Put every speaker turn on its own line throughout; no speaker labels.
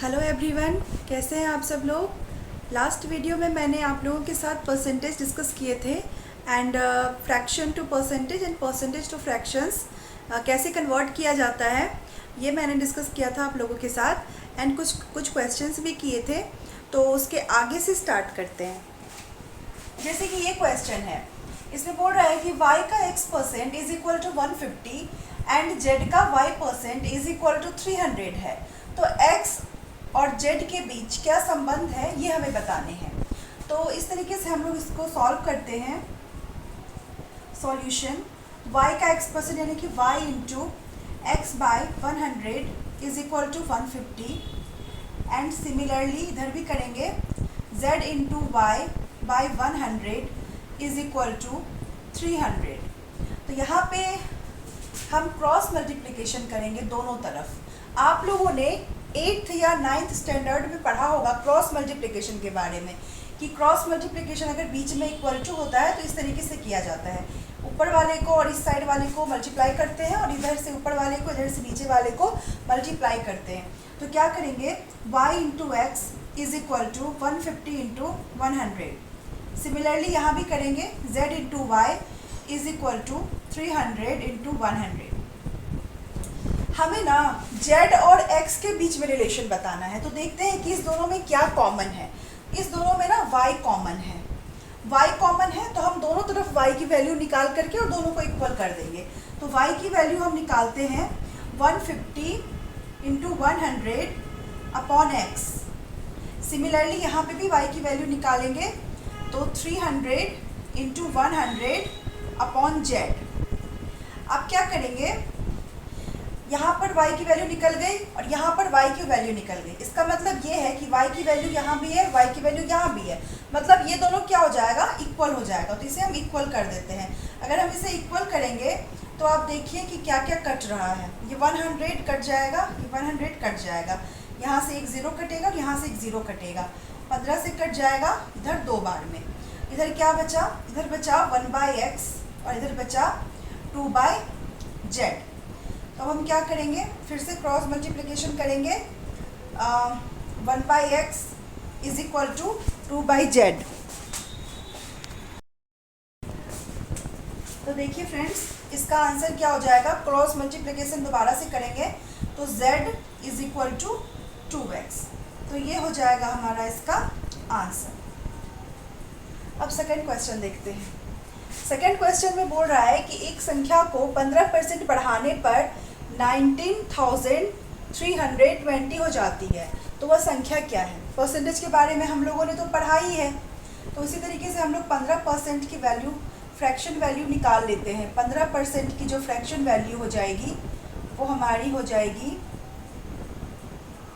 Hello everyone, कैसे हैं आप सब लोग। लास्ट वीडियो में मैंने आप लोगों के साथ परसेंटेज डिस्कस किए थे and fraction to percentage and percentage to fractions कैसे कन्वर्ट किया जाता है, ये मैंने डिस्कस किया था आप लोगों के साथ एंड कुछ क्वेश्चंस भी किए थे। तो उसके आगे से स्टार्ट करते हैं। जैसे कि ये क्वेश्चन है, इसमें बोल रहा है कि y का x% is equal to 150 and z का y% इज इक्वल टू 300 है। तो x और z के बीच क्या संबंध है ये हमें बताने हैं। तो इस तरीके से हम लोग इसको सॉल्व करते हैं। सॉल्यूशन y का x% यानी कि y into x by 100 is equal to 150 and similarly इधर भी करेंगे z into y by 100 is equal to 300। तो यहाँ पे हम क्रॉस मल्टीप्लिकेशन करेंगे दोनों तरफ। आप लोगों ने 8th या 9th स्टैंडर्ड में पढ़ा होगा क्रॉस मल्टीप्लिकेशन के बारे में कि क्रॉस मल्टीप्लिकेशन अगर बीच में इक्वल टू होता है तो इस तरीके से किया जाता है। ऊपर वाले को और इस साइड वाले को मल्टीप्लाई करते हैं और इधर से ऊपर वाले को इधर से नीचे वाले को मल्टीप्लाई करते हैं। तो क्या करेंगे, y into x is equal to 150 into 100। Similarly यहाँ भी करेंगे z into y is equal to 300 into 100। हमें ना z और x के बीच में रिलेशन बताना है। तो देखते हैं कि इस दोनों में क्या कॉमन है। इस दोनों में ना y कॉमन है। y कॉमन है तो हम दोनों तरफ y की वैल्यू निकाल करके और दोनों को इक्वल कर देंगे। तो y की वैल्यू हम निकालते हैं 150 इंटू 100 अपॉन x। सिमिलरली यहाँ पे भी y की वैल्यू निकालेंगे तो 300 इंटू 100 अपॉन z। अब क्या करेंगे, यहाँ पर y की वैल्यू निकल गई और यहाँ पर y की वैल्यू निकल गई। इसका मतलब ये है कि y की वैल्यू यहाँ भी है, y की वैल्यू यहाँ भी है, मतलब ये दोनों क्या हो जाएगा, इक्वल हो जाएगा। तो इसे हम इक्वल कर देते हैं। अगर हम इसे इक्वल करेंगे तो आप देखिए कि क्या क्या कट रहा है। ये 100 कट जाएगा, ये 100 कट जाएगा, यहाँ से एक ज़ीरो कटेगा और यहाँ से एक ज़ीरो कटेगा, 15 से कट जाएगा इधर 2 बार में। इधर क्या बचा, इधर बचा 1/x और इधर बचा 2/z। तो हम क्या करेंगे, फिर से क्रॉस मल्टीप्लिकेशन करेंगे। 1/x is equal to 2/z। तो देखिए फ्रेंड्स, इसका आंसर क्या हो जाएगा, क्रॉस मल्टीप्लिकेशन दोबारा से करेंगे तो z is equal to 2x। तो ये हो जाएगा हमारा इसका आंसर। अब सेकंड क्वेश्चन देखते हैं। सेकंड क्वेश्चन में बोल रहा है कि एक संख्या को 15% बढ़ाने पर 19,320 हो जाती है, तो वह संख्या क्या है। परसेंटेज के बारे में हम लोगों ने तो पढ़ा ही है। तो इसी तरीके से हम लोग 15% की वैल्यू, फ्रैक्शन वैल्यू निकाल लेते हैं। 15% की जो फ्रैक्शन वैल्यू हो जाएगी वो हमारी हो जाएगी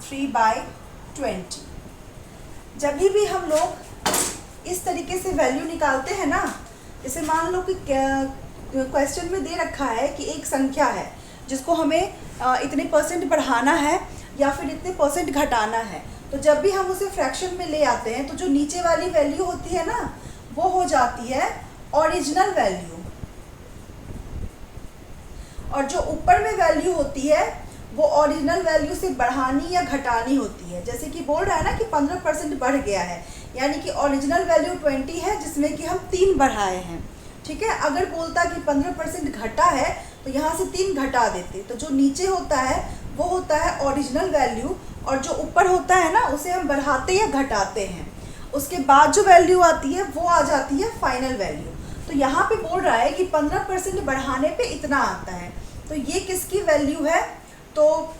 3/20। जब भी हम लोग इस तरीके से वैल्यू निकालते हैं ना, जैसे मान लो कि क्वेश्चन में दे रखा है कि एक संख्या है जिसको हमें इतने परसेंट बढ़ाना है या फिर इतने परसेंट घटाना है। तो जब भी हम उसे फ्रैक्शन में ले आते हैं तो जो नीचे वाली वैल्यू होती है ना, वो हो जाती है ओरिजिनल वैल्यू, और जो ऊपर में वैल्यू होती है वो ओरिजिनल वैल्यू से बढ़ानी या घटानी होती है। जैसे कि बोल रहा है ना कि 15% बढ़ गया है, यानी कि ओरिजिनल वैल्यू 20 है जिसमें कि हम 3 बढ़ाए हैं। ठीक है, अगर बोलता कि 15% घटा है तो यहाँ से 3 घटा देते। तो जो नीचे होता है वो होता है ओरिजिनल वैल्यू, और जो ऊपर होता है ना उसे हम बढ़ाते या घटाते हैं। उसके बाद जो वैल्यू आती है वो आ जाती है फाइनल वैल्यू। तो यहाँ पे बोल रहा है कि 15% बढ़ाने पे इतना आता है। तो ये किसकी वैल्यू है, तो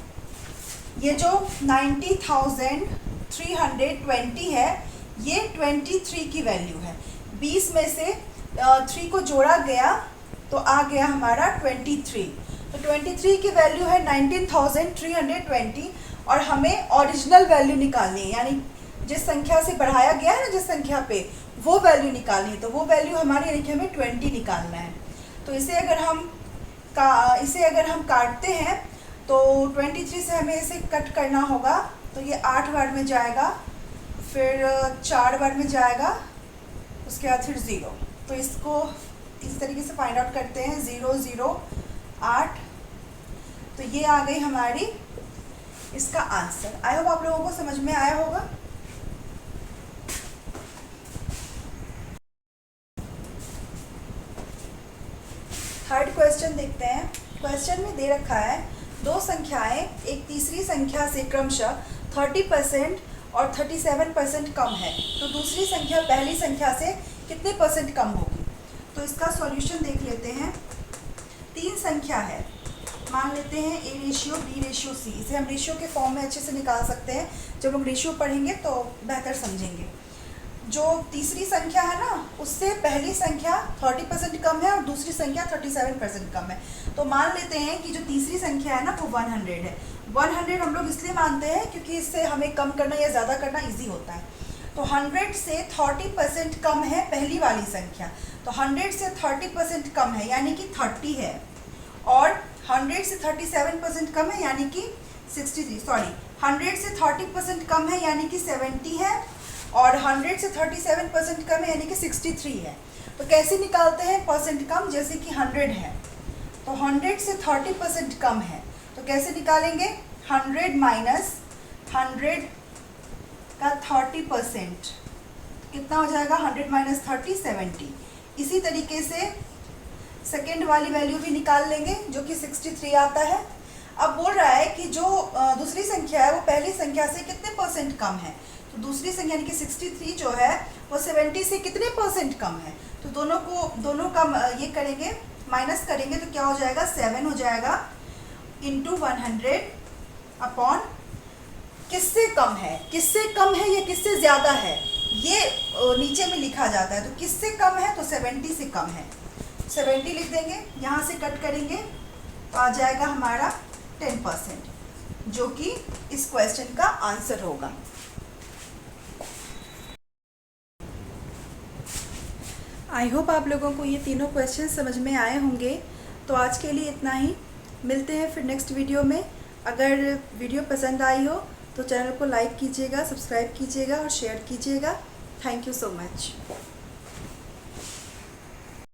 ये जो 90,320 है ये 23 की वैल्यू है। 20 में से 3 को जोड़ा गया तो आ गया हमारा 23। तो 23 की वैल्यू है 19,320 और हमें ओरिजिनल वैल्यू निकालनी है, यानी जिस संख्या से बढ़ाया गया है ना, जिस संख्या पे, वो वैल्यू निकालनी है। तो वो वैल्यू हमारी, यानी कि हमें 20 निकालना है। तो इसे अगर हम काटते हैं तो 23 से हमें इसे कट करना होगा। तो ये 8 बार में जाएगा, फिर 4 बार में जाएगा, उसके बाद फिर 0। तो इसको इस तरीके से फाइंड आउट करते हैं, 0 0 8। तो ये आ गई हमारी इसका आंसर। आई होप आप लोगों को समझ में आया होगा। थर्ड क्वेश्चन देखते हैं। क्वेश्चन में दे रखा है दो संख्याएं एक तीसरी संख्या से क्रमशः 30% और 37% कम है, तो दूसरी संख्या पहली संख्या से कितने परसेंट कम होगी। तो इसका सॉल्यूशन देख लेते हैं। तीन संख्या है, मान लेते हैं A ratio B ratio C. इसे हम रेशियो के फॉर्म में अच्छे से निकाल सकते हैं, जब हम रेशियो पढ़ेंगे तो बेहतर समझेंगे। जो तीसरी संख्या है ना, उससे पहली संख्या 30% कम है और दूसरी संख्या 37% कम है। तो मान लेते हैं कि जो तीसरी संख्या है ना वो 100 है। 100 हम लोग इसलिए मानते हैं क्योंकि इससे हमें कम करना या ज़्यादा करना ईजी होता है। तो 100 से 30% कम है पहली वाली संख्या, तो 100 से 30% कम है यानी कि 30 है, और 100 से 37% कम है यानी कि 100 से 30% कम है यानी कि 70 है, और 100 से 37% कम है यानी कि 63 है। तो कैसे निकालते हैं परसेंट कम, जैसे कि 100 है तो 100 से 30% कम है, तो कैसे निकालेंगे 100 माइनस 100 का 30% कितना हो जाएगा, 100 माइनस 30 70। इसी तरीके से सेकेंड वाली वैल्यू भी निकाल लेंगे जो कि 63 आता है। अब बोल रहा है कि जो दूसरी संख्या है वो पहली संख्या से कितने परसेंट कम है, तो दूसरी संख्या यानी कि 63 जो है वो 70 से कितने परसेंट कम है। तो दोनों का ये करेंगे, माइनस करेंगे तो क्या हो जाएगा 7 हो जाएगा इंटू 100 अपॉन किससे कम है, किससे कम है या किससे ज़्यादा है, ये नीचे में लिखा जाता है। तो किससे कम है तो 70 से कम है, 70 लिख देंगे, यहाँ से कट करेंगे तो आ जाएगा हमारा 10%, जो कि इस क्वेश्चन का आंसर होगा। आई होप आप लोगों को ये तीनों क्वेश्चन समझ में आए होंगे। तो आज के लिए इतना ही, मिलते हैं फिर नेक्स्ट वीडियो में। अगर वीडियो पसंद आई हो तो चैनल को लाइक कीजिएगा, सब्सक्राइब कीजिएगा और शेयर कीजिएगा। Thank you so much.